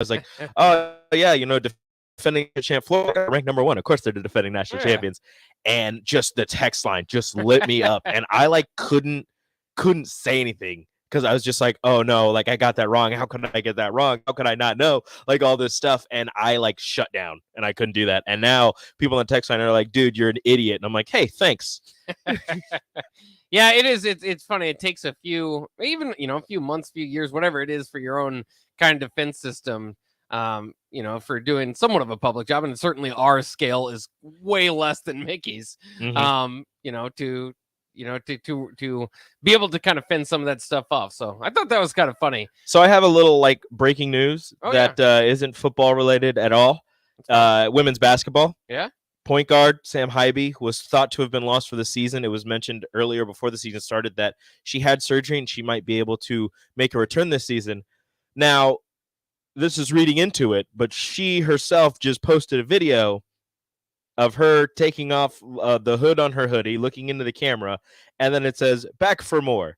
was like, oh, yeah, defending champ Florida, ranked number 1. Of course, they're the defending national champions. And just the text line just lit me up. And I like couldn't say anything because I was just like, oh, no, like I got that wrong. How could I get that wrong? How could I not know? Like all this stuff. And I like shut down and I couldn't do that. And now people on the text line are like, dude, you're an idiot. And I'm like, hey, thanks. Yeah, it is. It's funny. It takes a few, even, a few months, few years, whatever it is for your own kind of defense system, for doing somewhat of a public job. And certainly our scale is way less than Mickey's, to be able to kind of fend some of that stuff off. So I thought that was kind of funny. So I have a little like breaking news that isn't football related at all. Women's basketball. Yeah. Point guard Sam Hybe was thought to have been lost for the season. It was mentioned earlier before the season started that she had surgery and she might be able to make a return this season. Now, this is reading into it, but she herself just posted a video of her taking off the hood on her hoodie, looking into the camera, and then it says, back for more.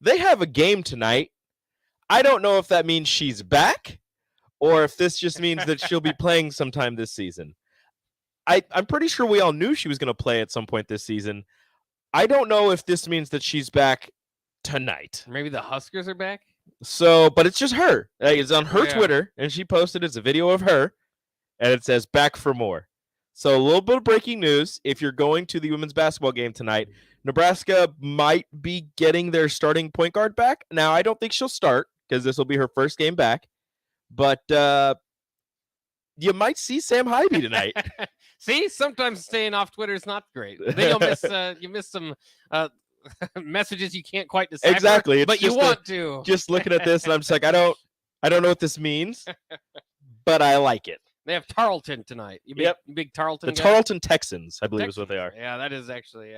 They have a game tonight. I don't know if that means she's back or if this just means that she'll be playing sometime this season. I'm pretty sure we all knew she was going to play at some point this season. I don't know if this means that she's back tonight. Maybe the Huskers are back? So, but it's just her. It's on her Twitter, and she posted it's a video of her, and it says back for more. So a little bit of breaking news. If you're going to the women's basketball game tonight, Nebraska might be getting their starting point guard back. Now, I don't think she'll start because this will be her first game back, but you might see Sam Hybe tonight. See, sometimes staying off Twitter is not great. Then you miss some messages you can't quite decipher. Exactly, but you want to. Just looking at this, and I'm just like, I don't know what this means, but I like it. They have Tarleton tonight. You big Tarleton. The Tarleton Texans, I believe, is what they are. Yeah, that is actually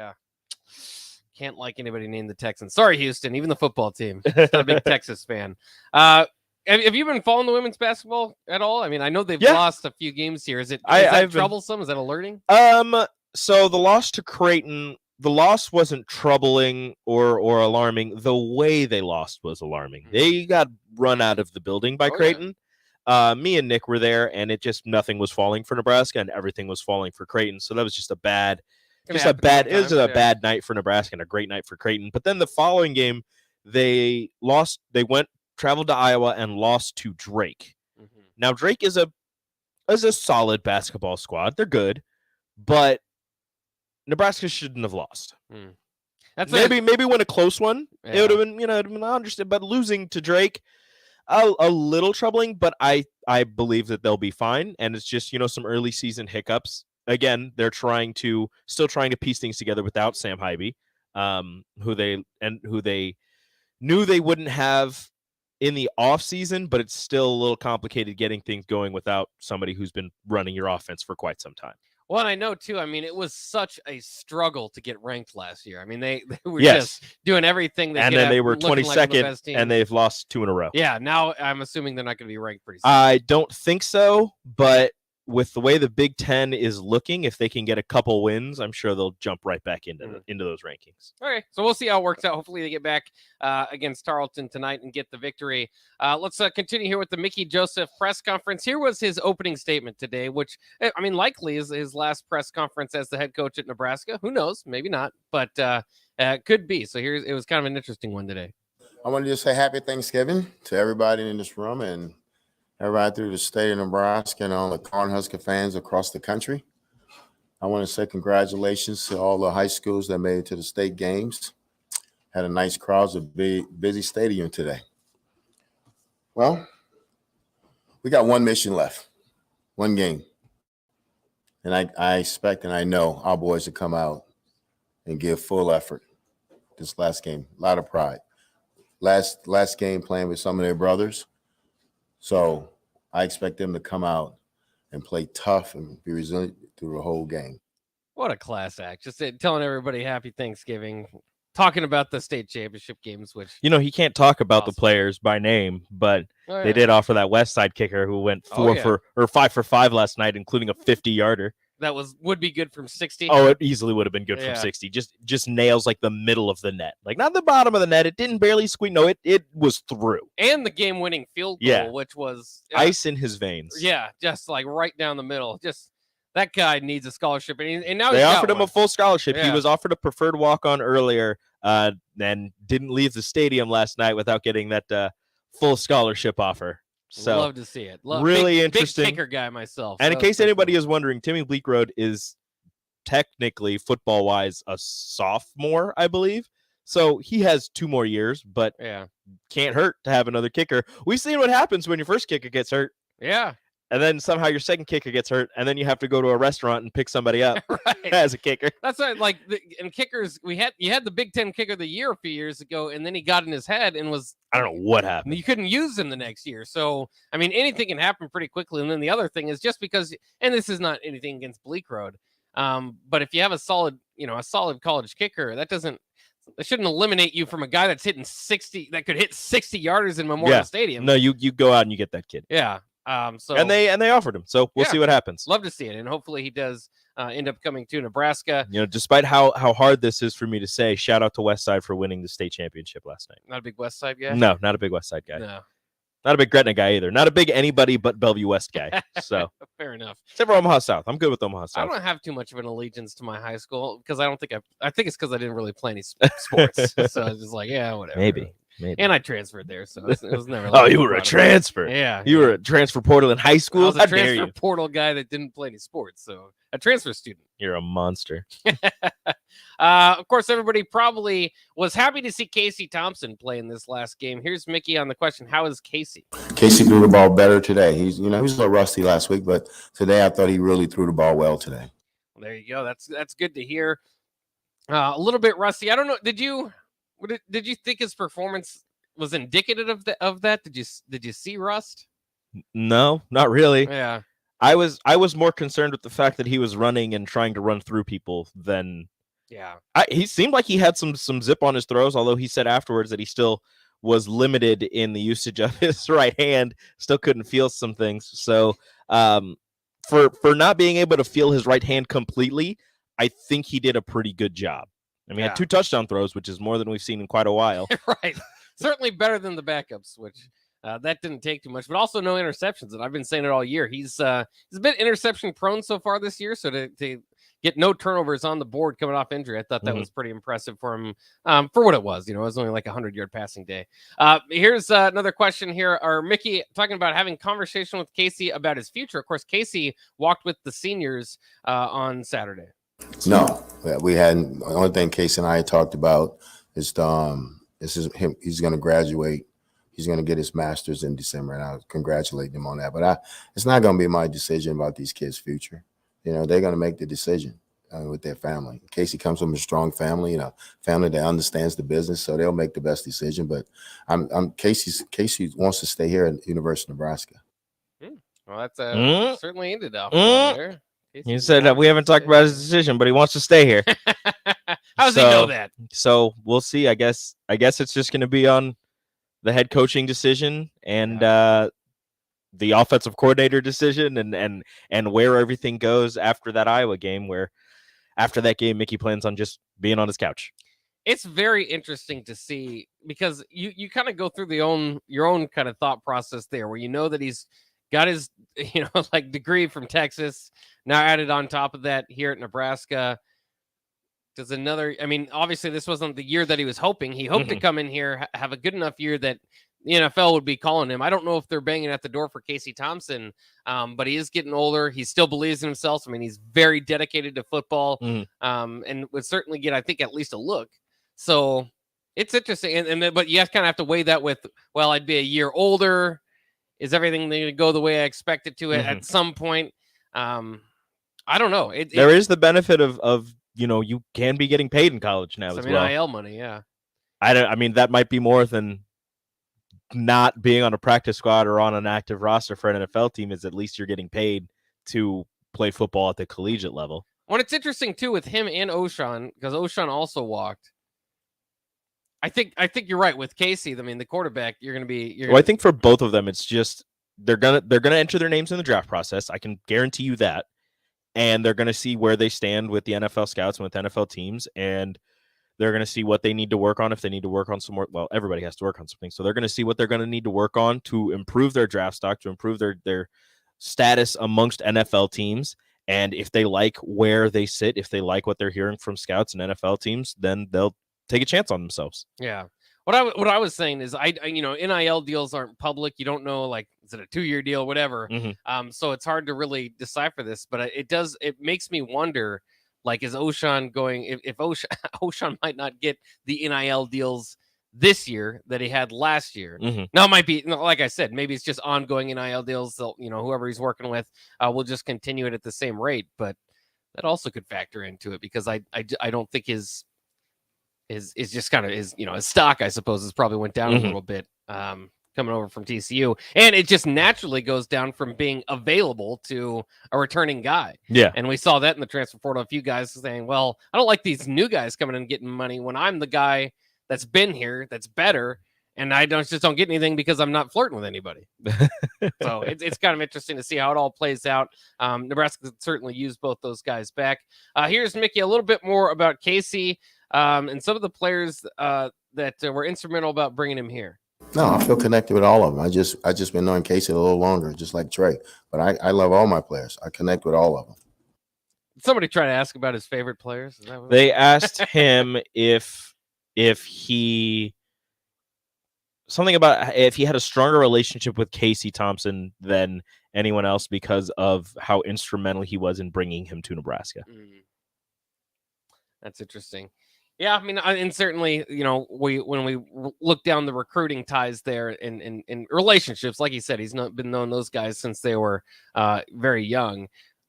Can't like anybody named the Texans. Sorry, Houston. Even the football team. Not a big Texas fan. Have you been following the women's basketball at all? I mean, I know they've lost a few games here. Is that troublesome? Is that alerting? So the loss to Creighton, the loss wasn't troubling or alarming. The way they lost was alarming. Mm-hmm. They got run out of the building by Creighton. Yeah. Me and Nick were there, and nothing was falling for Nebraska, and everything was falling for Creighton. So that was just a bad night for Nebraska and a great night for Creighton. But then the following game, they lost. They traveled to Iowa and lost to Drake. Mm-hmm. Now Drake is a solid basketball squad. They're good, but Nebraska shouldn't have lost. Mm. Maybe win a close one. Yeah. It would have been, understood. But losing to Drake, a little troubling. But I believe that they'll be fine. And it's just some early season hiccups. Again, they're still trying to piece things together without Sam Hybe, who they knew they wouldn't have in the offseason, but it's still a little complicated getting things going without somebody who's been running your offense for quite some time. Well, and I know, too, it was such a struggle to get ranked last year. They were just doing everything. And then they were 22nd, and they've lost 2 in a row. Yeah, now I'm assuming they're not going to be ranked pretty soon. I don't think so, but with the way the Big Ten is looking, if they can get a couple wins, I'm sure they'll jump right back into those rankings. Okay, so we'll see how it works out. Hopefully they get back against Tarleton tonight and get the victory. Let's continue here with the Mickey Joseph press conference. Here was his opening statement today, which, likely is his last press conference as the head coach at Nebraska. Who knows? Maybe not, but could be. So it was kind of an interesting one today. I want to just say happy Thanksgiving to everybody in this room and everybody through the state of Nebraska and all the Husker fans across the country. I want to say congratulations to all the high schools that made it to the state games. Had a nice crowd. It was a busy stadium today. Well, we got one mission left, one game. And I expect and I know our boys to come out and give full effort this last game. A lot of pride. Last game playing with some of their brothers. So I expect them to come out and play tough and be resilient through the whole game. What a class act. Just telling everybody happy Thanksgiving, talking about the state championship games, which... he can't talk about the players by name, but they did offer that West Side kicker who went 5 for 5 last night, including a 50-yarder. that would be good from 60. Oh, it easily would have been good Yeah. from 60. Just nails like the middle of the net, like not the bottom of the net. It didn't barely squeak. No, it was through. And the game-winning field goal, Yeah. which was Ice in his veins. Yeah, just like right down the middle. Just that guy needs a scholarship, and now They he's got offered him one. a full scholarship. He Yeah. was offered a preferred walk-on earlier, and didn't leave the stadium last night without getting that full scholarship offer. So Love to see it. really interesting. Big kicker guy myself. And so in case that's anybody cool. is wondering, Timmy Bleakroad is technically, football-wise, a sophomore, I believe. So he has 2 more years, but Yeah. can't hurt to have another kicker. We've seen what happens when your first kicker gets hurt, Yeah. and then somehow your second kicker gets hurt, and then you have to go to a restaurant and pick somebody up Right. as a kicker. That's right. Like and kickers, you had the Big Ten kicker of the year a few years ago, and then he got in his head and was I don't know what happened. you couldn't use him the next year. So I mean, anything can happen pretty quickly. And then the other thing is just because, and this is not anything against Bleakroad, but if you have a solid college kicker, that shouldn't eliminate you from a guy that's hitting 60 that could hit 60 yarders in Memorial Stadium. No, you go out and you get that kid. Yeah. So And they offered him. So we'll Yeah. see what happens. love to see it, and hopefully he does end up coming to Nebraska. Despite how hard this is for me to say, shout out to Westside for winning the state championship last night. Not a big West Side guy. No, not a big Westside guy. No. Not a big Gretna guy either. Not a big anybody but Bellevue West guy. So Fair enough. except for Omaha South. I'm good with Omaha I South. don't have too much of an allegiance to my high school because I think it's because I didn't really play any sports. So I was just like, yeah, whatever. Maybe. And I transferred there, so it was never. Oh, you were a transfer. Yeah, You were a transfer portal in high I school? was How a dare transfer you? portal guy that didn't play any sports, so a transfer student. You're a monster. Of course, everybody probably was happy to see Casey Thompson play in this last game. Here's Mickey on the question: how is Casey? Casey threw the ball better today. He was a little rusty last week, but today I thought he really threw the ball well today. Well, there you go. That's good to hear. A little bit rusty. I don't know. Did you think his performance was indicative of that? Did you see rust? No, not really. Yeah. I was more concerned with the fact that he was running and trying to run through people than Yeah. he seemed like he had some zip on his throws, although he said afterwards that he still was limited in the usage of his right hand, still couldn't feel some things. So for not being able to feel his right hand completely, I think he did a pretty good job. I mean, he had 2 touchdown throws, which is more than we've seen in quite a while. Right. Certainly better than the backups, which that didn't take too much, but also no interceptions. And I've been saying it all year. He's a bit interception prone so far this year. So to get no turnovers on the board coming off injury, I thought that was pretty impressive for him for what it was. It was only like 100-yard passing day. Here's another question here. Mickey talking about having conversation with Casey about his future. Of course, Casey walked with the seniors on Saturday. No, we hadn't. The only thing Casey and I had talked about is him. He's going to graduate. He's going to get his master's in December, and I congratulate him on that. But it's not going to be my decision about these kids' future. They're going to make the decision with their family. Casey comes from a strong family, family that understands the business, so they'll make the best decision. But Casey wants to stay here at University of Nebraska. Well, that's certainly ended up there. He said that we haven't talked about his decision, but he wants to stay here. How does he know that? So we'll see. I guess it's just going to be on the head coaching decision and the offensive coordinator decision and where everything goes after that Iowa game, where after that game, Mickey plans on just being on his couch. It's very interesting to see because you kind of go through your own kind of thought process there where that he's got his degree from Texas, now added on top of that here at Nebraska. Does obviously this wasn't the year that he was hoping. He hoped to come in here, have a good enough year that the NFL would be calling him. I don't know if they're banging at the door for Casey Thompson, but he is getting older. He still believes in himself. He's very dedicated to football, and would certainly get, I think, at least a look. So it's interesting. But you kind of have to weigh that with, well, I'd be a year older. Is everything going to go the way I expect it to at some point? I don't know. There is the benefit of you can be getting paid in college now as well. NIL money, yeah. That might be more than not being on a practice squad or on an active roster for an NFL team. Is at least you're getting paid to play football at the collegiate level. Well, it's interesting too with him and O'Shawn because O'Shawn also walked. I think you're right with Casey. The quarterback, you're going to be. I think for both of them, it's just they're gonna enter their names in the draft process. I can guarantee you that. and they're going to see where they stand with the NFL scouts and with NFL teams, and they're going to see what they need to work on. If they need to work on some more, well, everybody has to work on something. So they're going to see what they're going to need to work on to improve their draft stock, to improve their status amongst NFL teams. And if they like where they sit, if they like what they're hearing from scouts and NFL teams, then they'll take a chance on themselves. Yeah. What I was saying is I NIL deals aren't public. You don't know, like, is it a 2-year deal, whatever. So it's hard to really decipher this, but it makes me wonder, like, is O'Shawn going, if O'Shawn might not get the NIL deals this year that he had last year. Now it might be, like I said, maybe it's just ongoing NIL deals. Whoever he's working with will just continue it at the same rate, but that also could factor into it, because I don't think his just kind of his stock, I suppose, has probably went down a little bit coming over from TCU, and it just naturally goes down from being available to a returning guy. Yeah. And we saw that in the transfer portal, a few guys saying, well, I don't like these new guys coming in and getting money when I'm the guy that's been here, that's better, and I just don't get anything because I'm not flirting with anybody. So it's kind of interesting to see how it all plays out. Nebraska could certainly use both those guys back. Here's Mickey, a little bit more about Casey and some of the players that were instrumental about bringing him here. No, I feel connected with all of them. I just been knowing Casey a little longer, just like Trey. But I love all my players. I connect with all of them. Somebody tried to ask about his favorite players. Is that what They asked him if he something about if he had a stronger relationship with Casey Thompson than anyone else because of how instrumental he was in bringing him to Nebraska. That's interesting. Yeah, I mean, and certainly, when we look down the recruiting ties there in relationships, like he said, he's not been knowing those guys since they were very young.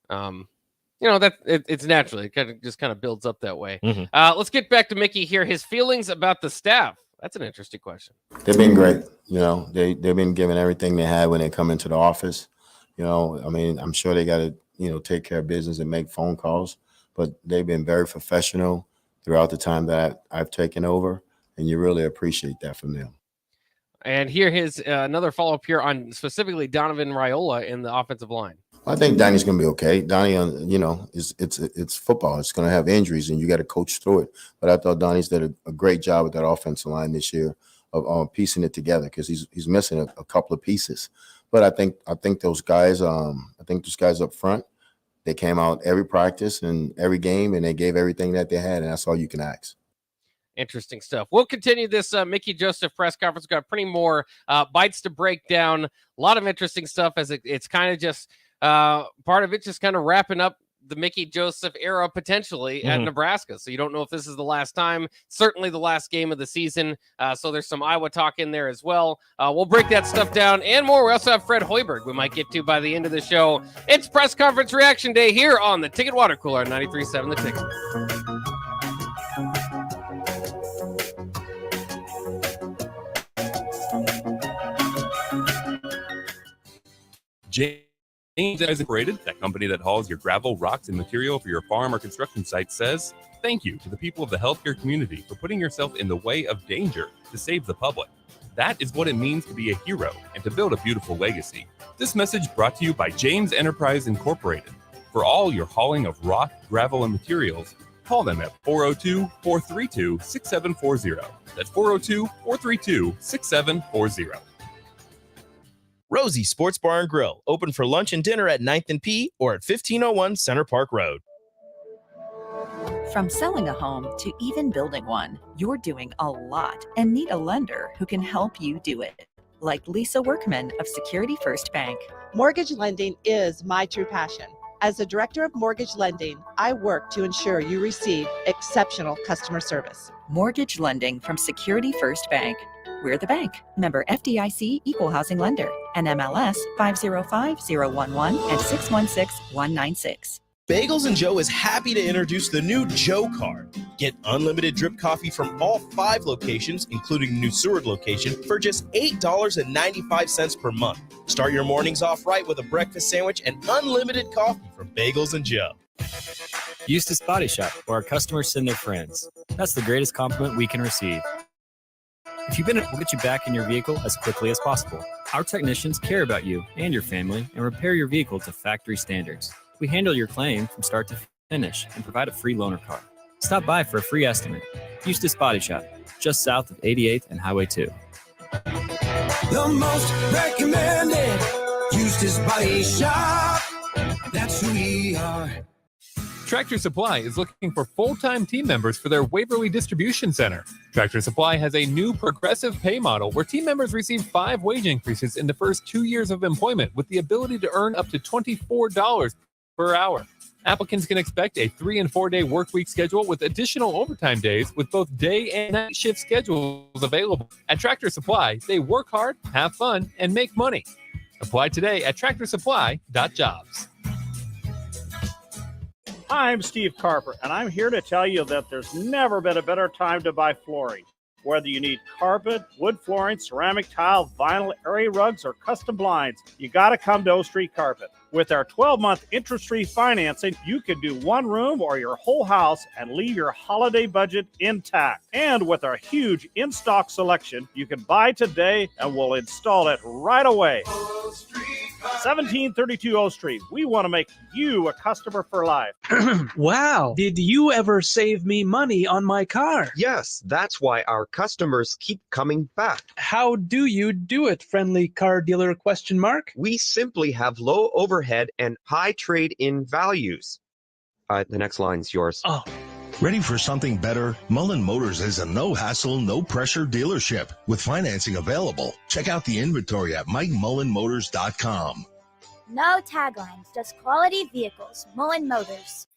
That it's naturally, it just kind of builds up that way. Let's get back to Mickey here. His feelings about the staff. That's an interesting question. They've been great. They've been giving everything they had when they come into the office. I mean, I'm sure they got to, take care of business and make phone calls, but they've been very professional throughout the time that I've taken over, and you really appreciate that from them. And here is another follow-up here on specifically Donovan Raiola in the offensive line. I think Donnie's going to be okay. Donnie, it's football. It's going to have injuries, and you got to coach through it. But I thought Donnie's did a great job with that offensive line this year of piecing it together, because he's missing a couple of pieces. But I think those guys, up front, they came out every practice and every game, and they gave everything that they had, and that's all you can ask. Interesting stuff. We'll continue this Mickey Joseph press conference. We've got plenty more bites to break down. A lot of interesting stuff, as it's kind of just part of it just kind of wrapping up the Mickey Joseph era potentially at Nebraska. So you don't know if this is the last time, certainly the last game of the season. So there's some Iowa talk in there as well. We'll break that stuff down and more. We also have Fred Hoiberg we might get to by the end of the show. It's press conference reaction day here on the Ticket Water Cooler 93.7 The Ticket. James Incorporated, that company that hauls your gravel, rocks, and material for your farm or construction site, says thank you to the people of the healthcare community for putting yourself in the way of danger to save the public. That is what it means to be a hero and to build a beautiful legacy. This message brought to you by James Enterprise Incorporated. For all your hauling of rock, gravel, and materials, call them at 402-432-6740. That's 402-432-6740. Rosie Sports Bar and Grill, open for lunch and dinner at 9th and P or at 1501 Center Park Road. From selling a home to even building one, you're doing a lot and need a lender who can help you do it. Like Lisa Workman of Security First Bank. Mortgage lending is my true passion. As the director of mortgage lending, I work to ensure you receive exceptional customer service. Mortgage lending from Security First Bank. We're the bank. Member FDIC Equal Housing Lender. NMLS 505011 and 616196. Bagels and Joe is happy to introduce the new Joe Card. Get unlimited drip coffee from all 5 locations, including the new Seward location, for just $8.95 per month. Start your mornings off right with a breakfast sandwich and unlimited coffee from Bagels and Joe. Eustace Body Shop, where our customers send their friends. That's the greatest compliment we can receive. If you've been, we'll get you back in your vehicle as quickly as possible. Our technicians care about you and your family and repair your vehicle to factory standards. We handle your claim from start to finish and provide a free loaner car. Stop by for a free estimate. Eustace Body Shop, just south of 88th and Highway 2. The most recommended Eustace Body Shop. That's who we are. Tractor Supply is looking for full-time team members for their Waverly Distribution Center. Tractor Supply has a new progressive pay model where team members receive 5 wage increases in the first 2 years of employment with the ability to earn up to $24 per hour. Applicants can expect a 3- and 4-day work week schedule with additional overtime days with both day and night shift schedules available. At Tractor Supply, they work hard, have fun, and make money. Apply today at tractorsupply.jobs. I'm Steve Carper, and I'm here to tell you that there's never been a better time to buy flooring. Whether you need carpet, wood flooring, ceramic tile, vinyl, area rugs, or custom blinds, you got to come to O Street Carpet. With our 12-month interest-free financing, you can do one room or your whole house and leave your holiday budget intact. And with our huge in-stock selection, you can buy today and we'll install it right away. 1732 O Street. We want to make you a customer for life. Wow. Did you ever save me money on my car? Yes, that's why our customers keep coming back. How do you do it, friendly car dealer ? We simply have low overhead and high trade-in values. The next line's yours. Oh. Ready for something better? Mullen Motors is a no-hassle, no-pressure dealership with financing available. Check out the inventory at MikeMullenMotors.com. No taglines, just quality vehicles. Mullen Motors.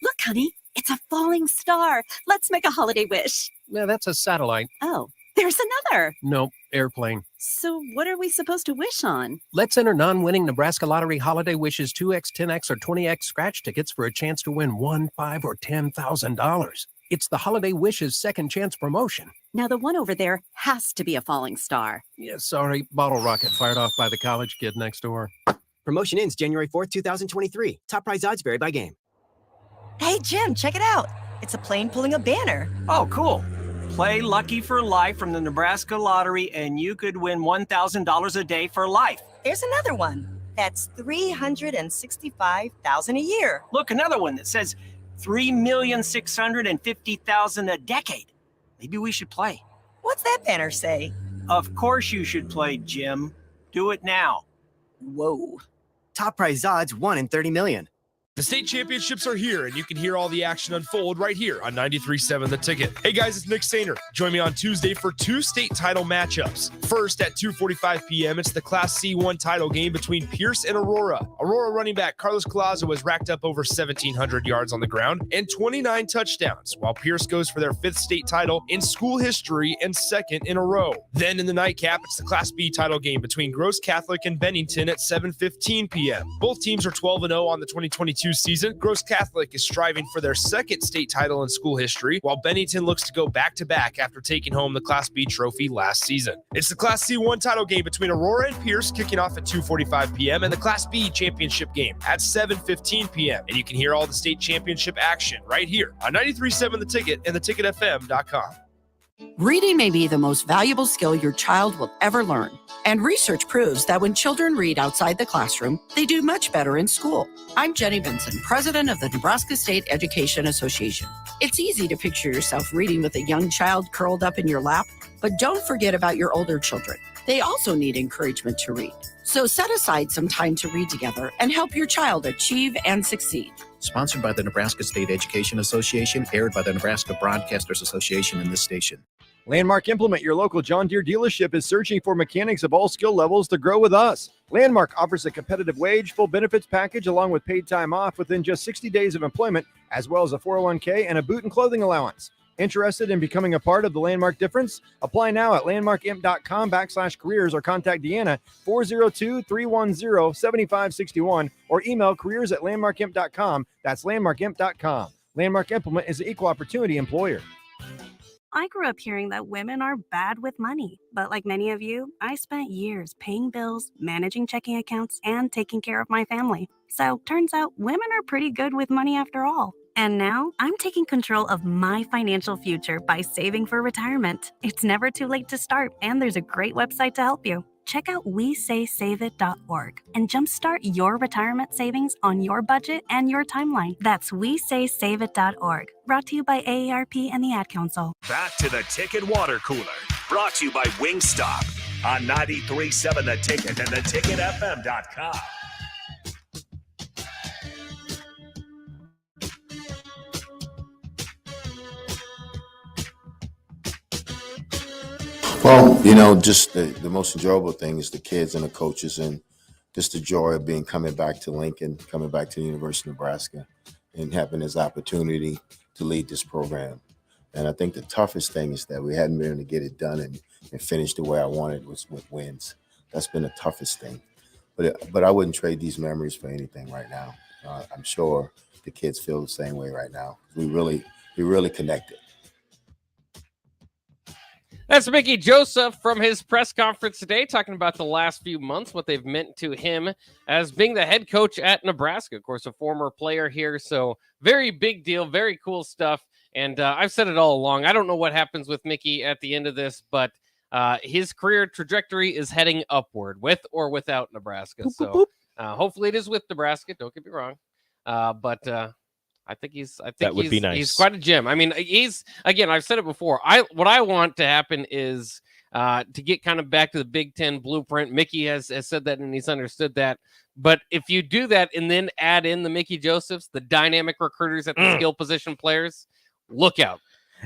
Look, honey, it's a falling star. Let's make a holiday wish. No, that's a satellite. Oh, there's another. Nope, airplane. So what are we supposed to wish on? Let's enter non-winning Nebraska Lottery Holiday Wishes 2X, 10X, or 20X scratch tickets for a chance to win $1, $5, or $10,000. It's the Holiday Wishes second chance promotion. Now the one over there has to be a falling star. Yeah, sorry, bottle rocket fired off by the college kid next door. Promotion ends January 4th, 2023. Top prize odds vary by game. Hey, Jim, check it out. It's a plane pulling a banner. Oh, cool. Play Lucky for Life from the Nebraska Lottery, and you could win $1,000 a day for life. There's another one. That's $365,000 a year. Look, another one that says $3,650,000 a decade. Maybe we should play. What's that banner say? Of course you should play, Jim. Do it now. Whoa. Top prize odds 1 in 30 million. The state championships are here, and you can hear all the action unfold right here on 93.7 The Ticket. Hey guys, it's Nick Sainer. Join me on Tuesday for 2 state title matchups. First, at 2:45 p.m., it's the Class C1 title game between Pierce and Aurora. Aurora running back Carlos Colazo has racked up over 1,700 yards on the ground and 29 touchdowns, while Pierce goes for their 5th state title in school history and 2nd in a row. Then in the nightcap, it's the Class B title game between Gross Catholic and Bennington at 7:15 p.m. Both teams are 12-0 on the 2022 season. Gross Catholic is striving for their 2nd state title in school history, while Bennington looks to go back-to-back after taking home the Class B trophy last season. It's the Class C1 title game between Aurora and Pierce kicking off at 2:45 p.m. and the Class B championship game at 7:15 p.m. And you can hear all the state championship action right here on 93.7 The Ticket and theticketfm.com. Reading may be the most valuable skill your child will ever learn. And research proves that when children read outside the classroom, they do much better in school. I'm Jenny Vinson, president of the Nebraska State Education Association. It's easy to picture yourself reading with a young child curled up in your lap, but don't forget about your older children. They also need encouragement to read. So set aside some time to read together and help your child achieve and succeed. Sponsored by the Nebraska State Education Association, aired by the Nebraska Broadcasters Association in this station. Landmark Implement, your local John Deere dealership, is searching for mechanics of all skill levels to grow with us. Landmark offers a competitive wage, full benefits package, along with paid time off within just 60 days of employment, as well as a 401k and a boot and clothing allowance. Interested in becoming a part of the Landmark difference? Apply now at landmarkimp.com/careers or contact Deanna 402-310-7561 or email careers@landmarkimp.com. That's landmarkimp.com. Landmark Implement is an equal opportunity employer. I grew up hearing that women are bad with money, but like many of you, I spent years paying bills, managing checking accounts, and taking care of my family. So turns out women are pretty good with money after all. And now I'm taking control of my financial future by saving for retirement. It's never too late to start, and there's a great website to help you. Check out WeSaySaveIt.org and jumpstart your retirement savings on your budget and your timeline. That's WeSaySaveIt.org. Brought to you by AARP and the Ad Council. Back to the Ticket Water Cooler, brought to you by Wingstop on 93.7 The Ticket and theticketfm.com. Well, you know, just the most enjoyable thing is the kids and the coaches and just the joy of coming back to Lincoln, coming back to the University of Nebraska and having this opportunity to lead this program. And I think the toughest thing is that we hadn't been able to get it done and finish the way I wanted was with wins. That's been the toughest thing. But I wouldn't trade these memories for anything right now. I'm sure the kids feel the same way right now. We really connected. That's Mickey Joseph from his press conference today, talking about the last few months, what they've meant to him as being the head coach at Nebraska. Of course, a former player here, so very big deal, very cool stuff. And I've said it all along. I don't know what happens with Mickey at the end of this, but his career trajectory is heading upward, with or without Nebraska. So hopefully it is with Nebraska. Don't get me wrong. But I think that would be nice. He's quite a gem. I mean, again, I've said it before. What I want to happen is to get kind of back to the Big Ten blueprint. Mickey has said that and he's understood that. But if you do that and then add in the Mickey Josephs, the dynamic recruiters at the skill position players, look out.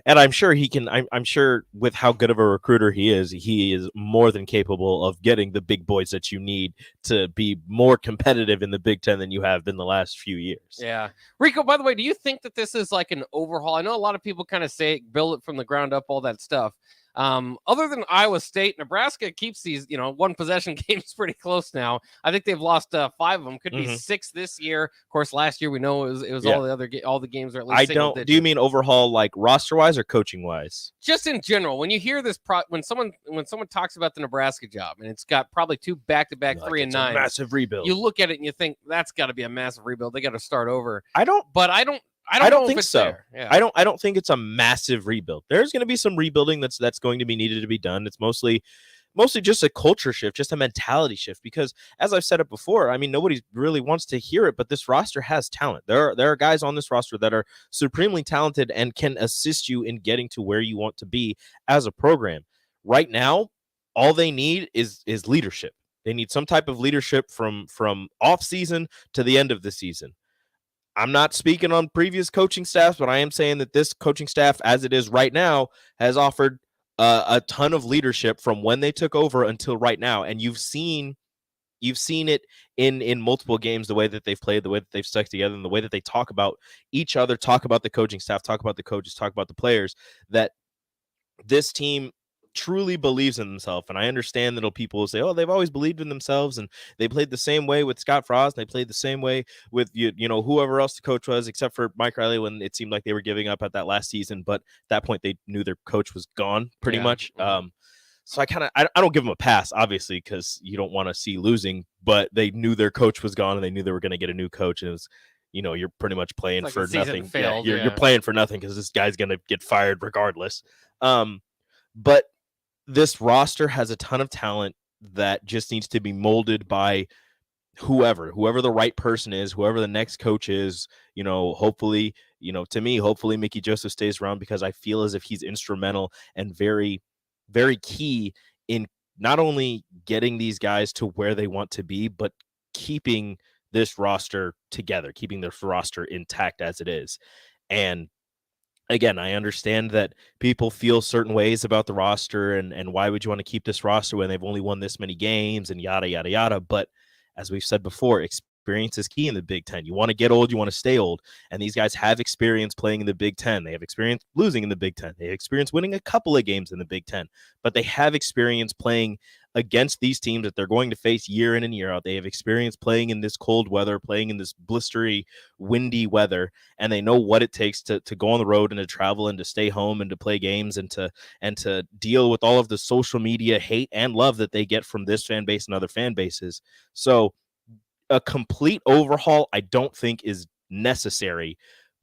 And I'm sure he can. I'm sure with how good of a recruiter he is more than capable of getting the big boys that you need to be more competitive in the Big Ten than you have been the last few years. Yeah. Rico, by the way, do you think that this is like an overhaul? I know a lot of people kind of say build it from the ground up, all that stuff. Other than Iowa State, Nebraska keeps these, one possession games pretty close now. I think they've lost 5 of them. Could be 6 this year. Of course, last year we know it was all the other all the games are at least single digit. Do you mean overhaul like roster wise or coaching wise? Just in general, when you hear this, when someone talks about the Nebraska job and it's got probably 2 back-to-back 3 and 9, massive rebuild. You look at it and you think that's got to be a massive rebuild. They got to start over. I don't think so. Yeah. I don't think it's a massive rebuild. There's going to be some rebuilding that's going to be needed to be done. It's mostly just a culture shift, just a mentality shift. Because as I've said it before, I mean, nobody really wants to hear it, but this roster has talent. There are guys on this roster that are supremely talented and can assist you in getting to where you want to be as a program. Right now, all they need is leadership. They need some type of leadership from off season to the end of the season. I'm not speaking on previous coaching staffs, but I am saying that this coaching staff, as it is right now, has offered a ton of leadership from when they took over until right now. And you've seen it in multiple games, the way that they've played, the way that they've stuck together, and the way that they talk about each other, talk about the coaching staff, talk about the coaches, talk about the players, that this team truly believes in themselves. And I understand that people will say, oh, they've always believed in themselves and they played the same way with Scott Frost. And they played the same way with, whoever else the coach was, except for Mike Riley, when it seemed like they were giving up at that last season. But at that point, they knew their coach was gone pretty much. So I don't give them a pass, obviously, because you don't want to see losing, but they knew their coach was gone and they knew they were going to get a new coach. And it was, you're pretty much playing for nothing. You're playing for nothing because this guy's going to get fired regardless. But this roster has a ton of talent that just needs to be molded by whoever the right person is, whoever the next coach is. Hopefully Mickey Joseph stays around, because I feel as if he's instrumental and very, very key in not only getting these guys to where they want to be, but keeping this roster together, keeping this roster intact as it is. And again, I understand that people feel certain ways about the roster and why would you want to keep this roster when they've only won this many games and yada, yada, yada. But as we've said before, experience is key in the Big Ten. You want to get old, you want to stay old. And these guys have experience playing in the Big Ten. They have experience losing in the Big Ten. They have experience winning a couple of games in the Big Ten. But they have experience playing against these teams that they're going to face year in and year out. They have experience playing in this cold weather, playing in this blistery, windy weather, and they know what it takes to go on the road and to travel and to stay home and to play games and to deal with all of the social media hate and love that they get from this fan base and other fan bases. So a complete overhaul, I don't think, is necessary,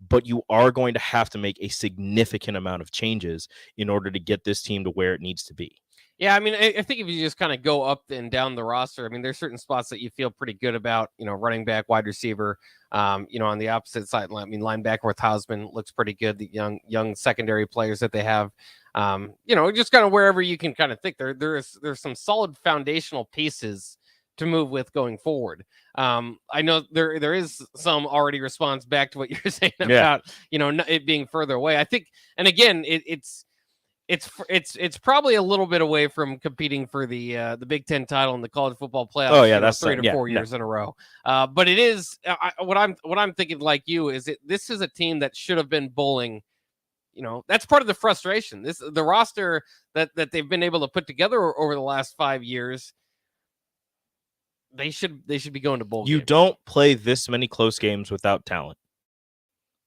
but you are going to have to make a significant amount of changes in order to get this team to where it needs to be. Yeah, I mean, I think if you just kind of go up and down the roster, I mean, there's certain spots that you feel pretty good about, running back, wide receiver, on the opposite side. I mean, linebacker with Hausman looks pretty good. The young secondary players that they have, just kind of wherever you can kind of think there's some solid foundational pieces to move with going forward. I know there is some already response back to what you're saying about, it being further away. I think, and again, it's probably a little bit away from competing for the Big Ten title in the college football playoffs. Oh yeah, that's 3 to 4 years in a row. But it is what I'm thinking. Like you, this is a team that should have been bowling. That's part of the frustration. The roster that they've been able to put together over the last 5 years. They should be going to bowl. You games. Don't play this many close games without talent.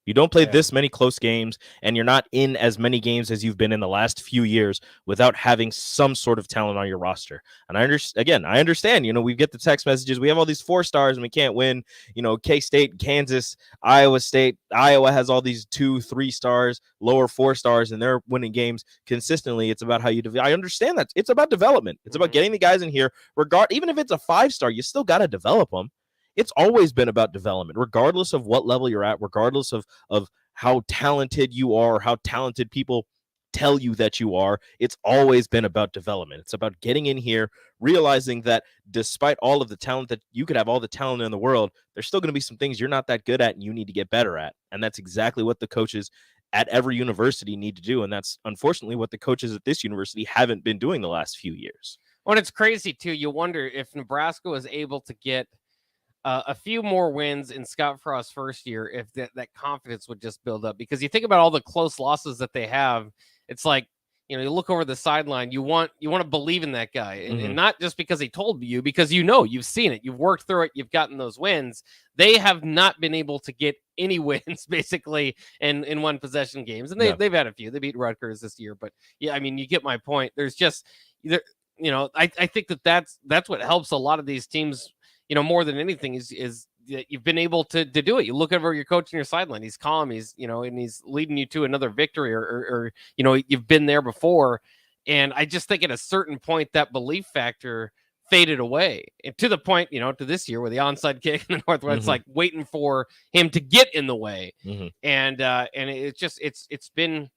You don't play this many close games, and you're not in as many games as you've been in the last few years without having some sort of talent on your roster. And I understand, we get the text messages. We have all these 4 stars and we can't win. K-State, Kansas, Iowa State. Iowa has all these 2, 3 stars, lower 4 stars, and they're winning games consistently. It's about how you develop. I understand that. It's about development. It's about getting the guys in here. Even if it's a 5-star, you still got to develop them. It's always been about development, regardless of what level you're at, regardless of how talented you are, how talented people tell you that you are. It's always been about development. It's about getting in here, realizing that despite all of the talent, that you could have all the talent in the world, there's still going to be some things you're not that good at and you need to get better at. And that's exactly what the coaches at every university need to do. And that's unfortunately what the coaches at this university haven't been doing the last few years. Well, it's crazy too. You wonder if Nebraska was able to get a few more wins in Scott Frost's first year, if that confidence would just build up. Because you think about all the close losses that they have, it's like, you look over the sideline, you want to believe in that guy, and not just because he told you, because you've seen it, you've worked through it, you've gotten those wins. They have not been able to get any wins basically in one possession games, and they've had a few. They beat Rutgers this year, but yeah, I mean, you get my point. There's just I think that's what helps a lot of these teams. More than anything is that you've been able to do it. You look over your coach on your sideline. He's calm. He's, and he's leading you to another victory or you've been there before. And I just think at a certain point, that belief factor faded away, and to the point, to this year where the onside kick in the Northwest, it's like waiting for him to get in the way. And it's been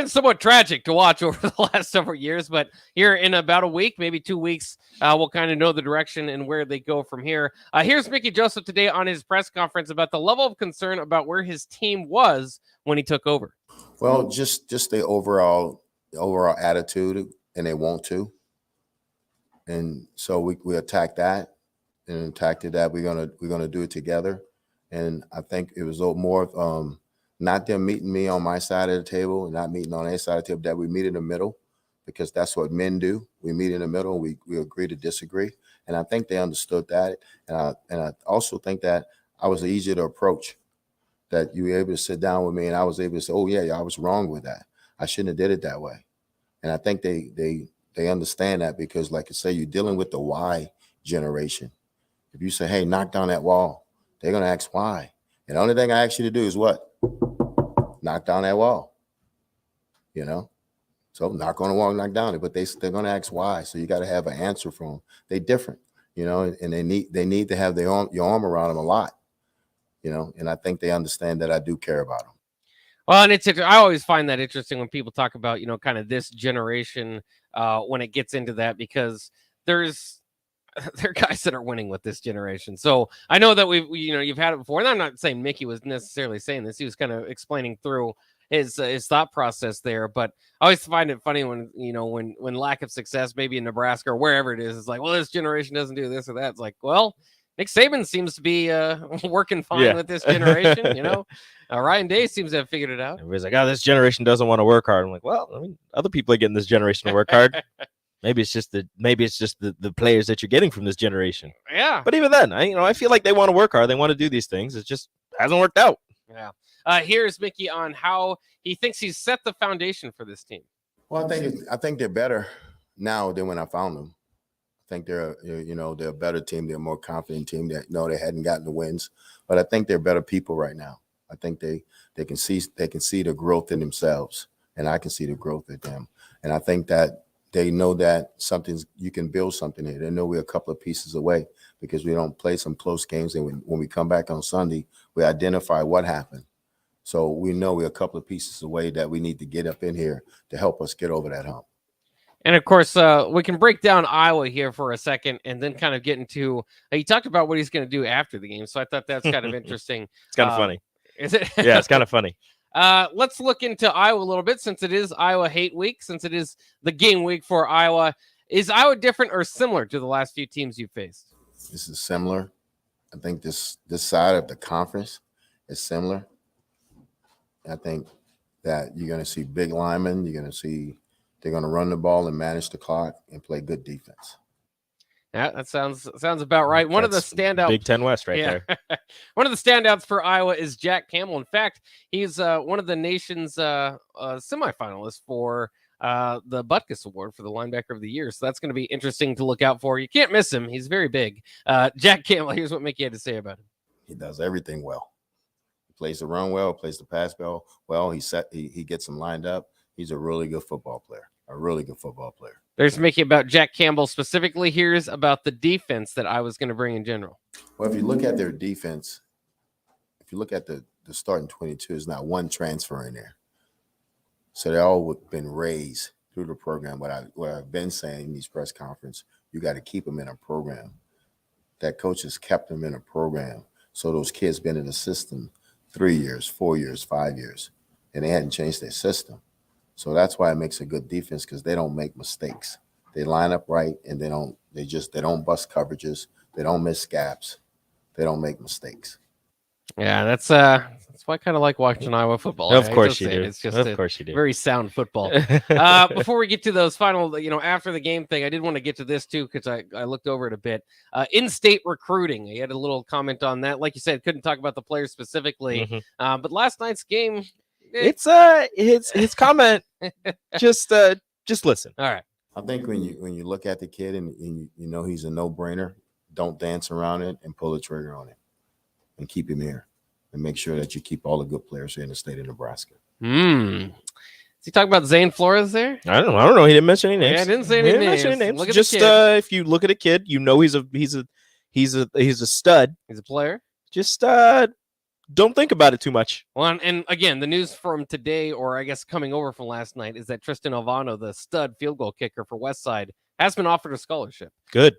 somewhat tragic to watch over the last several years, but here in about a week, maybe 2 weeks, we'll kind of know the direction and where they go from here. Here's Mickey Joseph today on his press conference about the level of concern about where his team was when he took over. Well, just the overall attitude, and they want to. And so we attacked that, and attacked that. We're gonna do it together. And I think it was more of not them meeting me on my side of the table and not meeting on their side of the table, that we meet in the middle, because that's what men do. We meet in the middle and we agree to disagree. And I think they understood that. And I also think that I was easier to approach, that you were able to sit down with me and I was able to say, oh yeah, I was wrong with that. I shouldn't have did it that way. And I think they understand that, because like I say, you're dealing with the why generation. If you say, hey, knock down that wall, they're going to ask why. And the only thing I ask you to do is what? Knock down that wall, So knock on the wall, knock down it, but they're going to ask why. So you got to have an answer for them. They're different, and they need to have your arm around them a lot, and I think they understand that I do care about them. Well, and I always find that interesting when people talk about, kind of this generation when it gets into that, because there are guys that are winning with this generation. So I know that you've had it before, and I'm not saying Mickey was necessarily saying this. He was kind of explaining through his thought process there. But I always find it funny when when lack of success, maybe in Nebraska or wherever it is, it's like, well, this generation doesn't do this or that. It's like, well, Nick Saban seems to be working fine with this generation. Ryan Day seems to have figured it out. Everybody's like, oh, this generation doesn't want to work hard. I'm like, well, I mean, other people are getting this generation to work hard. Maybe it's just the players that you're getting from this generation. Yeah. But even then, I feel like they want to work hard. They want to do these things. It just hasn't worked out. Yeah. Here's Mickey on how he thinks he's set the foundation for this team. Well, I think they're better now than when I found them. I think they're a better team. They're a more confident team. That they hadn't gotten the wins, but I think they're better people right now. I think they can see the growth in themselves, and I can see the growth in them. And I think that they know that you can build something here. They know we're a couple of pieces away because we don't play some close games. And when we come back on Sunday, we identify what happened. So we know we're a couple of pieces away that we need to get up in here to help us get over that hump. And of course, we can break down Iowa here for a second and then kind of get into, he talked about what he's going to do after the game. So I thought that's kind of interesting. It's kind of funny. Is it? Yeah, it's kind of funny. Let's look into Iowa a little bit since it is Iowa Hate Week, since it is the game week for Iowa. Is Iowa different or similar to the last few teams you've faced? This is similar. I think this side of the conference is similar. I think that you're going to see big linemen. You're going to see they're going to run the ball and manage the clock and play good defense. Yeah, that sounds about right. One That's of the standout Big Ten West right there. One of the standouts for Iowa is Jack Campbell. In fact, he's one of the nation's semifinalists for the Butkus Award for the linebacker of the year. So that's going to be interesting to look out for. You can't miss him. He's very big. Jack Campbell, here's what Mickey had to say about him. He does everything well. He plays the run well, plays the pass well. He gets them lined up. He's a really good football player. There's Mickey about Jack Campbell specifically. Here's about the defense that I was going to bring in general. Well, if you look at their defense, if you look at the starting 22, there's not one transfer in there. So they all been raised through the program. What I've been saying in these press conferences, you got to keep them in a program. That coach has kept them in a program. So those kids been in the system 3 years, 4 years, 5 years, and they hadn't changed their system. So that's why it makes a good defense, because they don't make mistakes. They line up right, and they don't bust coverages. They don't miss gaps. They don't make mistakes. Yeah, that's why I kind of like watching Iowa football. Of course you do. It's just of course you do. Very sound football. Before we get to those final, after the game thing, I did want to get to this too, because I looked over it a bit. In-state recruiting. You had a little comment on that. Like you said, couldn't talk about the players specifically, but last night's game. It's his comment. Just listen. All right. I think when you look at the kid and you know he's a no-brainer, don't dance around it and pull the trigger on it and keep him here and make sure that you keep all the good players here in the state of Nebraska. Is he talking about Zane Flores there? I don't know. He didn't mention any names. Yeah, I didn't say any names. Look at just if you look at a kid, you know he's a stud. He's a player. Just don't think about it too much. Well, and again, the news from today, or I guess coming over from last night, is that Tristan Alvano, the stud field goal kicker for Westside, has been offered a scholarship. Good.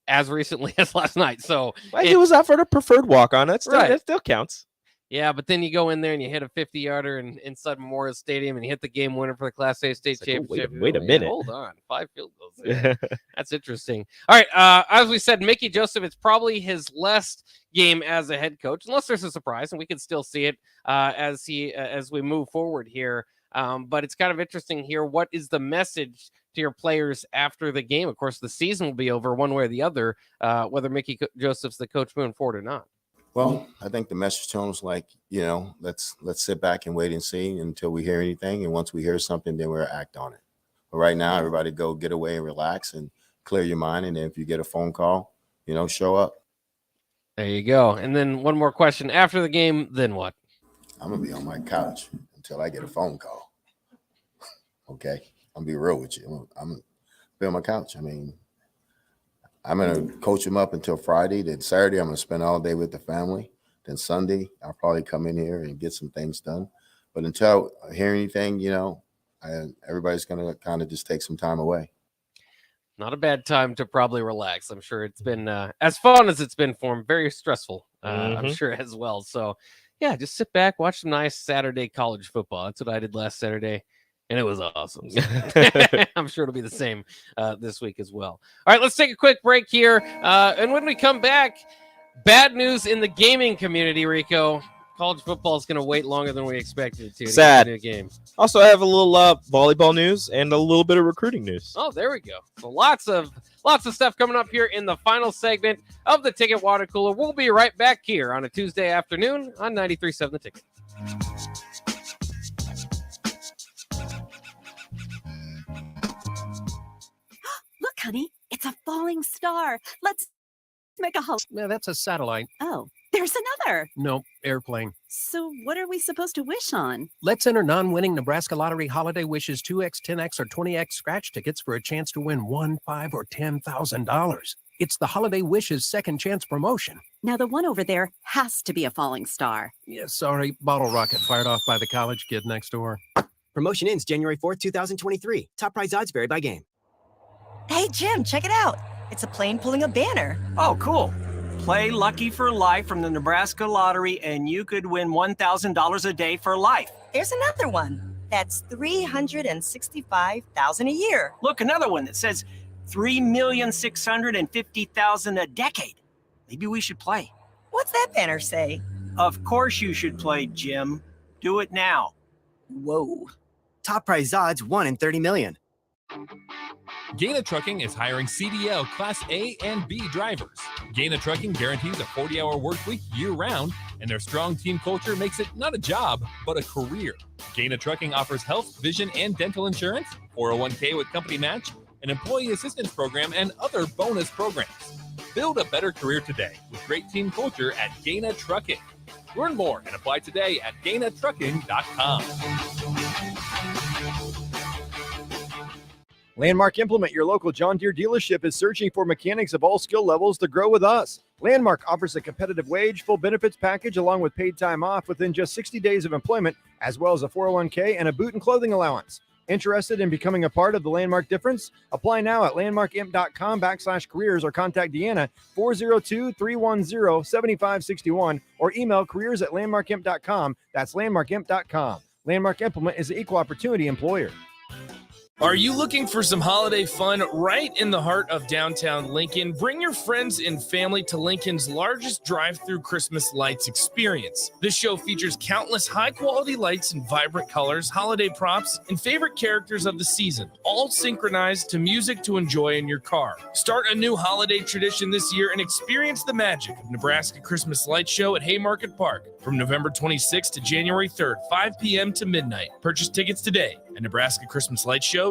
As recently as last night. So he was offered a preferred walk-on. That still counts. Yeah, but then you go in there and you hit a 50-yarder inside Memorial Stadium and you hit the game winner for the Class A state championship. Wait a minute. Hold on. 5 field goals there. That's interesting. All right. As we said, Mickey Joseph, it's probably his last game as a head coach, unless there's a surprise, and we can still see it as we move forward here. But it's kind of interesting here. What is the message to your players after the game? Of course, the season will be over one way or the other, whether Mickey Joseph's the coach moving forward or not. Well, I think the message to him is like, let's sit back and wait and see until we hear anything. And once we hear something, then we'll act on it. But right now, everybody go get away and relax and clear your mind. And then if you get a phone call, show up. There you go. And then one more question. After the game, then what? I'm going to be on my couch until I get a phone call. Okay? I'm going to be real with you. I'm going to be on my couch. I mean, I'm going to coach him up until Friday. Then Saturday, I'm going to spend all day with the family. Then Sunday, I'll probably come in here and get some things done. But until I hear anything, everybody's going to kind of just take some time away. Not a bad time to probably relax. I'm sure it's been as fun as it's been for him. Very stressful, I'm sure, as well. So, yeah, just sit back, watch some nice Saturday college football. That's what I did last Saturday, and it was awesome. So I'm sure it'll be the same this week as well. All right, let's take a quick break here. And when we come back, bad news in the gaming community, Rico. College football is going to wait longer than we expected it to. Sad. To get a game. Also, I have a little volleyball news and a little bit of recruiting news. Oh, there we go. So lots of stuff coming up here in the final segment of the Ticket Water Cooler. We'll be right back here on a Tuesday afternoon on 93.7 The Ticket. Look, honey, it's a falling star. Let's make a holiday. Yeah, that's a satellite. Oh, there's another. car. Nope, airplane. So what are we supposed to wish on? Let's enter non-winning Nebraska Lottery Holiday Wishes 2X, 10X, or 20X scratch tickets for a chance to win $1, $5, or $10,000. It's the Holiday Wishes second chance promotion. Now the one over there has to be a falling star. Yeah, sorry, bottle rocket fired off by the college kid next door. Promotion ends January 4th, 2023. Top prize odds vary by game. Hey, Jim, check it out. It's a plane pulling a banner. Oh, cool. Play Lucky for Life from the Nebraska Lottery, and you could win $1,000 a day for life. There's another one. That's $365,000 a year. Look, another one that says $3,650,000 a decade. Maybe we should play. What's that banner say? Of course you should play, Jim. Do it now. Whoa. Top prize odds 1 in 30 million. Gaina Trucking is hiring CDL Class A and B drivers. Gaina Trucking guarantees a 40-hour work week year-round, and their strong team culture makes it not a job, but a career. Gaina Trucking offers health, vision, and dental insurance, 401k with company match, an employee assistance program, and other bonus programs. Build a better career today with great team culture at Gaina Trucking. Learn more and apply today at GainaTrucking.com. Landmark Implement, your local John Deere dealership, is searching for mechanics of all skill levels to grow with us. Landmark offers a competitive wage, full benefits package, along with paid time off within just 60 days of employment, as well as a 401k and a boot and clothing allowance. Interested in becoming a part of the Landmark difference? Apply now at landmarkimp.com/careers or contact Deanna 402-310-7561 or email careers@landmarkimp.com. That's landmarkimp.com. Landmark Implement is an equal opportunity employer. Are you looking for some holiday fun right in the heart of downtown Lincoln? Bring your friends and family to Lincoln's largest drive-through Christmas lights experience. This show features countless high-quality lights in vibrant colors, holiday props, and favorite characters of the season, all synchronized to music to enjoy in your car. Start a new holiday tradition this year and experience the magic of Nebraska Christmas Light Show at Haymarket Park from November 26th to January 3rd, 5 p.m. to midnight. Purchase tickets today at NebraskaChristmasLightShow.com.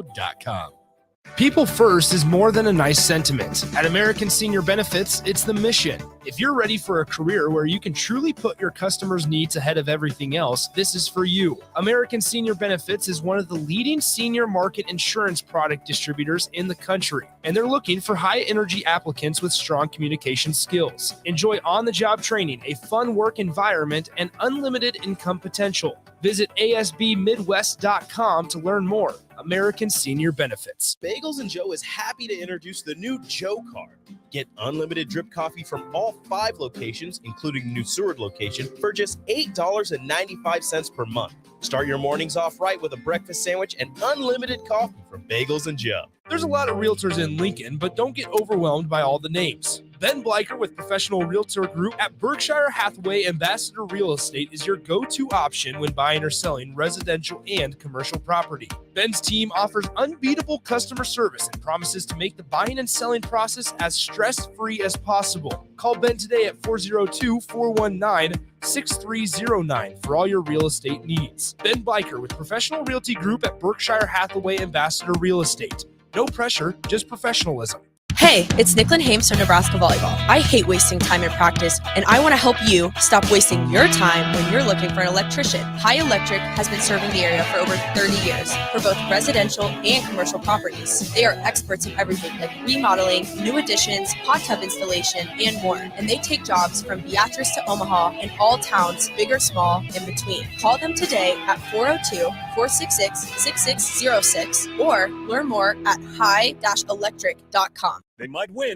People first is more than a nice sentiment. At American Senior Benefits, it's the mission. If you're ready for a career where you can truly put your customers' needs ahead of everything else, this is for you. American Senior Benefits is one of the leading senior market insurance product distributors in the country, and they're looking for high-energy applicants with strong communication skills. Enjoy on-the-job training, a fun work environment, and unlimited income potential. Visit ASBMidwest.com to learn more. American Senior Benefits. Bagels and Joe is happy to introduce the new Joe card. Get unlimited drip coffee from all 5 locations, including the new Seward location, for just $8.95 per month. Start your mornings off right with a breakfast sandwich and unlimited coffee from Bagels and Joe. There's a lot of realtors in Lincoln, but don't get overwhelmed by all the names. Ben Bleicher with Professional Realtor Group at Berkshire Hathaway Ambassador Real Estate is your go-to option when buying or selling residential and commercial property. Ben's team offers unbeatable customer service and promises to make the buying and selling process as stress-free as possible. Call Ben today at 402-419-6309 for all your real estate needs. Ben Bleicher with Professional Realty Group at Berkshire Hathaway Ambassador Real Estate. No pressure, just professionalism. Hey, it's Nicklin Hames from Nebraska Volleyball. I hate wasting time in practice, and I want to help you stop wasting your time when you're looking for an electrician. High Electric has been serving the area for over 30 years for both residential and commercial properties. They are experts in everything like remodeling, new additions, hot tub installation, and more. And they take jobs from Beatrice to Omaha and all towns, big or small, in between. Call them today at 402-466-6606 or learn more at high-electric.com. They might win,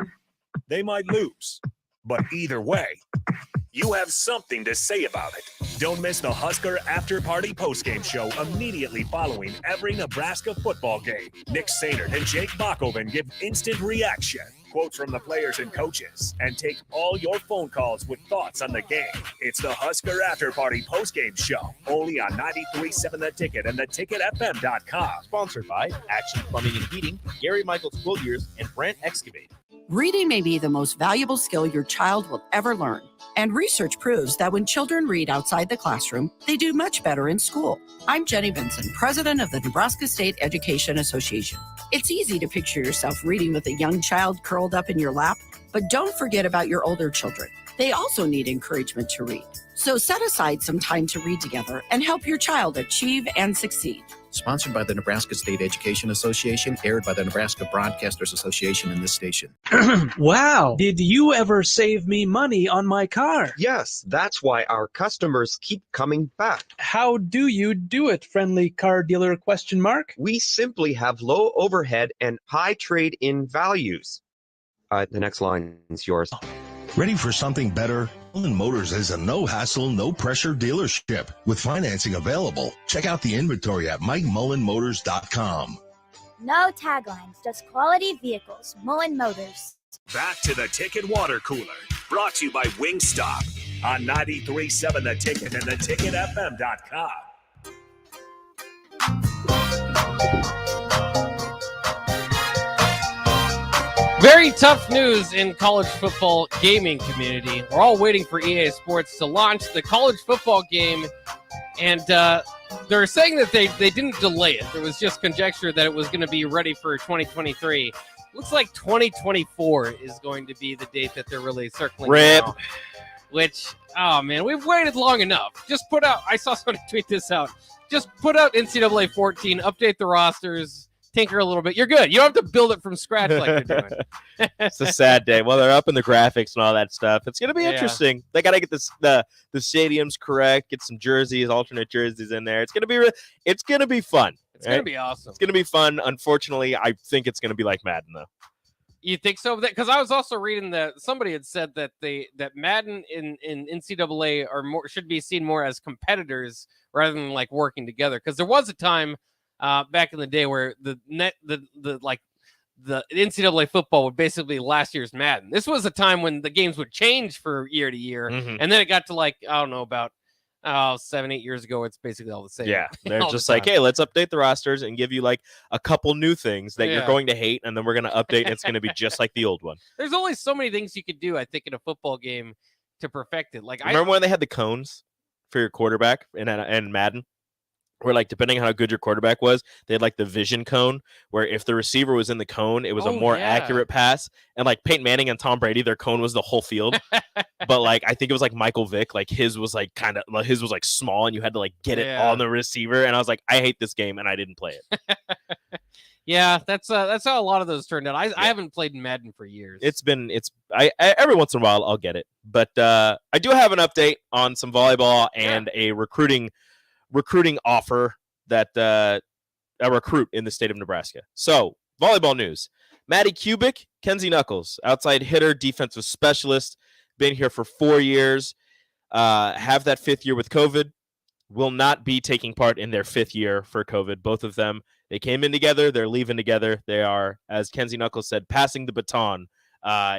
they might lose, but either way, you have something to say about it. Don't miss the Husker After Party postgame show immediately following every Nebraska football game. Nick Sainert and Jake Bachhoven give instant reaction, quotes from the players and coaches, and take all your phone calls with thoughts on the game. It's the Husker After Party postgame show, only on 93.7 The Ticket and theticketfm.com. Sponsored by Action Plumbing and Heating, Gary Michaels Quilliers, and Brent Excavate. Reading may be the most valuable skill your child will ever learn. And research proves that when children read outside the classroom, they do much better in school. I'm Jenny Vinson, president of the Nebraska State Education Association. It's easy to picture yourself reading with a young child curled up in your lap, but don't forget about your older children. They also need encouragement to read. So set aside some time to read together and help your child achieve and succeed. Sponsored by the Nebraska State Education Association, aired by the Nebraska Broadcasters Association in this station. Wow. Did you ever save me money on my car? Yes, that's why our customers keep coming back. How do you do it, friendly car dealer ? We simply have low overhead and high trade-in values. The next line is yours. Ready for something better? Mullen Motors is a no-hassle, no-pressure dealership with financing available. Check out the inventory at MikeMullenMotors.com. No taglines, just quality vehicles. Mullen Motors. Back to the Ticket Water Cooler, brought to you by Wingstop on 93.7 The Ticket and theticketfm.com. Very tough news in college football gaming community. We're all waiting for EA Sports to launch the college football game, and they're saying that they didn't delay it. There was just conjecture that it was going to be ready for 2023. Looks like 2024 is going to be the date that they're really circling now. Which, oh man, we've waited long enough. Just put out, I saw somebody tweet this out. Just put out NCAA 14, update the rosters, tinker a little bit. You're good. You don't have to build it from scratch like they're doing. It's a sad day. Well, they're up in the graphics and all that stuff. It's going to be interesting. They got to get the stadiums correct, get some jerseys, alternate jerseys in there. It's going to be fun. It's going to be awesome. It's going to be fun. Unfortunately, I think it's going to be like Madden, though. You think so? Because I was also reading that somebody had said that that Madden in NCAA should be seen more as competitors rather than like working together. Because there was a time back in the day where the NCAA football would basically be last year's Madden. This was a time when the games would change for year to year, and then it got to like I don't know about 7-8 years ago. It's basically all the same. Yeah, they're just like, hey, let's update the rosters and give you like a couple new things that you're going to hate, and then we're going to update, and it's going to be just like the old one. There's only so many things you could do, I think, in a football game to perfect it. Like, remember when they had the cones for your quarterback in Madden? Where, like, depending on how good your quarterback was, they had, like, the vision cone, where if the receiver was in the cone, it was a more accurate pass. And, like, Peyton Manning and Tom Brady, their cone was the whole field. But, like, I think it was, like, Michael Vick. Like, his was, like, his was, like, small, and you had to, like, get it on the receiver. And I was like, I hate this game, and I didn't play it. Yeah, that's how a lot of those turned out. I haven't played Madden for years. I every once in a while, I'll get it. But I do have an update on some volleyball and a recruiting offer that a recruit in the state of Nebraska. So, volleyball news. Maddie Kubik, Kenzie Knuckles, outside hitter, defensive specialist, been here for 4 years, have that 5th year with COVID, will not be taking part in their 5th year for COVID. Both of them, they came in together, they're leaving together. They are, as Kenzie Knuckles said, passing the baton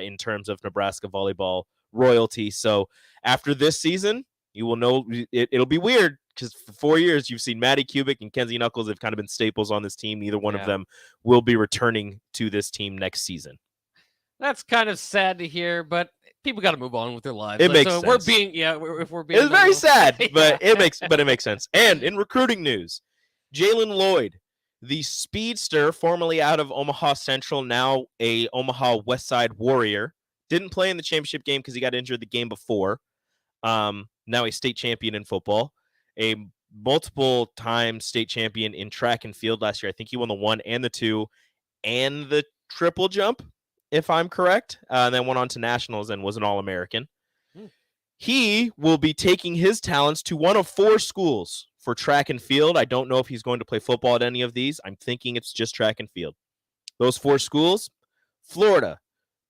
in terms of Nebraska volleyball royalty. So, after this season, you will know it'll be weird because for 4 years you've seen Maddie Kubik and Kenzie Knuckles have kind of been staples on this team. Neither one of them will be returning to this team next season. That's kind of sad to hear, but people got to move on with their lives. It makes sense. If we're being, it's very sad, but it makes sense. And in recruiting news, Jalen Lloyd, the speedster formerly out of Omaha Central, now a Omaha West Side Warrior, didn't play in the championship game because he got injured the game before. Now a state champion in football, a multiple time state champion in track and field last year. I think he won the 1 and the 2 and the triple jump, if I'm correct. And then went on to nationals and was an All-American. He will be taking his talents to one of 4 schools for track and field. I don't know if he's going to play football at any of these. I'm thinking it's just track and field. Those 4 schools, Florida,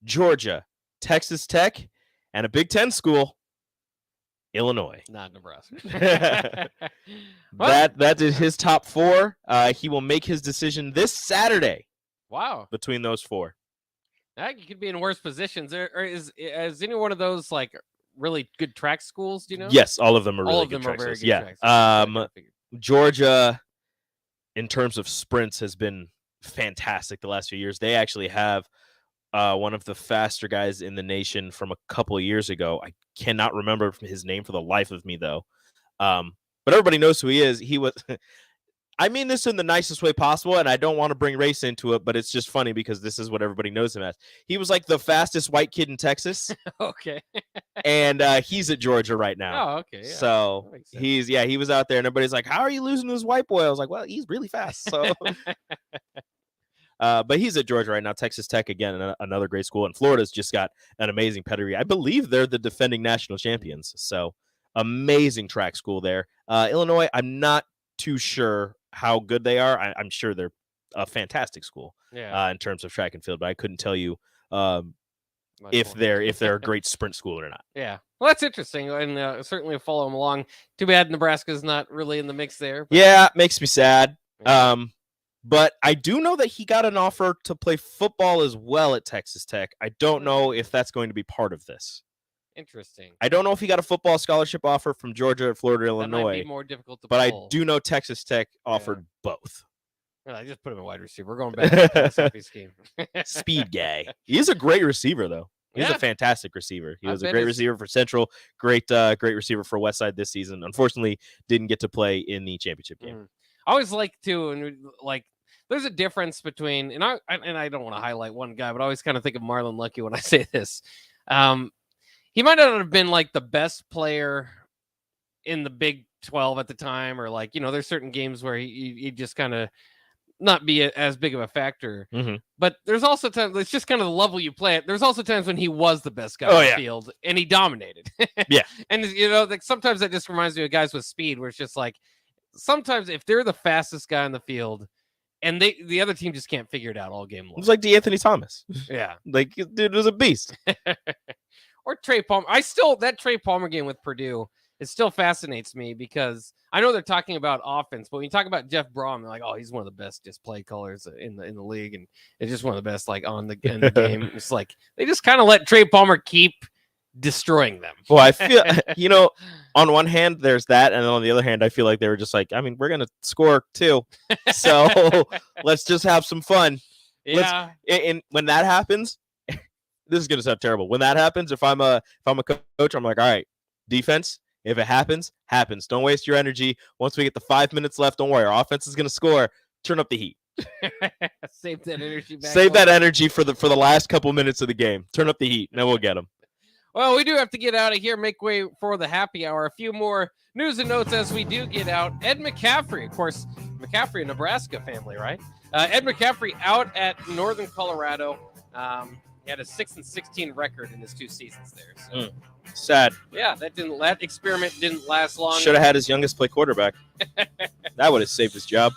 Georgia, Texas Tech, and a Big Ten school, Illinois. Not Nebraska. That is his top 4. He will make his decision this Saturday. Wow. Between those 4. You could be in worse positions. Or is any one of those like really good track schools? Do you know? Yes, all of them are really good track schools. Yeah. Georgia, in terms of sprints, has been fantastic the last few years. They actually have one of the faster guys in the nation from a couple of years ago. I cannot remember his name for the life of me, though. But everybody knows who he is. He was. I mean this in the nicest way possible, and I don't want to bring race into it, but it's just funny because this is what everybody knows him as. He was like the fastest white kid in Texas. Okay. And he's at Georgia right now. Oh, okay. Yeah, so he was out there, and everybody's like, "How are you losing to this white boy?" I was like, "Well, he's really fast." So, but he's at Georgia right now. Texas Tech again, another great school, and Florida's just got an amazing pedigree. I believe they're the defending national champions. So, amazing track school there. Illinois, I'm not too sure how good they are. I'm sure they're a fantastic school in terms of track and field, but I couldn't tell you if they're a great sprint school or not. Yeah, well, that's interesting, and certainly follow them along. Too bad Nebraska's not really in the mix there. But... Yeah, it makes me sad. Yeah. But I do know that he got an offer to play football as well at Texas Tech. I don't know if that's going to be part of this. Interesting. I don't know if he got a football scholarship offer from Georgia, Florida, Illinois. That might be more difficult to but pull. I do know Texas Tech offered both. Well, I just put him in wide receiver. We're going back to the philosophy scheme. Speed guy. He is a great receiver, though. He's a fantastic receiver. He was a great receiver for Central, great receiver for Westside this season. Unfortunately, didn't get to play in the championship game. I always like to, and like, there's a difference between, and I don't want to highlight one guy, but I always kind of think of Marlon Lucky when I say this. He might not have been like the best player in the Big 12 at the time, or like, there's certain games where he just kind of not be as big of a factor. Mm-hmm. But there's also times, it's just kind of the level you play at. There's also times when he was the best guy on the field and he dominated. Yeah. And, like sometimes that just reminds me of guys with speed where it's just like, sometimes if they're the fastest guy on the field and the other team just can't figure it out all game long. It was like DeAnthony Thomas. Yeah. Like, dude was a beast. Or Trey Palmer. That Trey Palmer game with Purdue, it still fascinates me because I know they're talking about offense, but when you talk about Jeff Brom, they're like, oh, he's one of the best just play callers in the league, and it's just one of the best like in the game. It's like they just kind of let Trey Palmer keep destroying them. Well, I feel on one hand there's that, and then on the other hand, I feel like they were just like, I mean, we're gonna score too, so let's just have some fun. Yeah. And when that happens, this is gonna sound terrible. When that happens, if I'm a coach, I'm like, all right, defense. If it happens, happens. Don't waste your energy. Once we get the 5 minutes left, don't worry. Our offense is going to score. Turn up the heat. Save that energy back. Save that energy for the last couple minutes of the game. Turn up the heat, and then we'll get them. Well, we do have to get out of here, make way for the happy hour. A few more news and notes as we do get out. Ed McCaffrey, of course, McCaffrey, a Nebraska family, right? Ed McCaffrey out at Northern Colorado. He had a 6-16 record in his 2 seasons there. So. Sad. Yeah, that experiment didn't last long. Should have had his youngest play quarterback. That would have saved his job.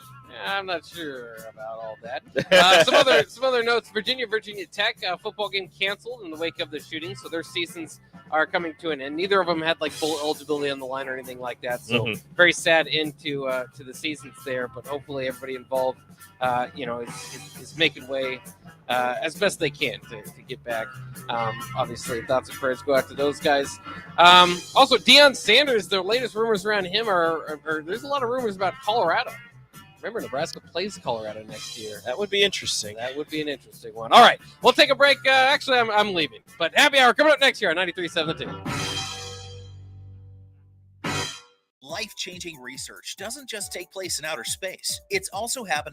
I'm not sure about all that. Some other notes. Virginia Tech football game canceled in the wake of the shooting, so their seasons are coming to an end. Neither of them had like full eligibility on the line or anything like that. So very sad end to the seasons there. But hopefully everybody involved, is making way as best they can to get back. Obviously, thoughts and prayers go out to those guys. Also, Deion Sanders. The latest rumors around him are there's a lot of rumors about Colorado. Remember, Nebraska plays Colorado next year. That would be interesting. That would be an interesting one. All right, we'll take a break. Actually, I'm leaving. But happy hour coming up next year on 93.7 The Ticket. Life-changing research doesn't just take place in outer space. It's also happening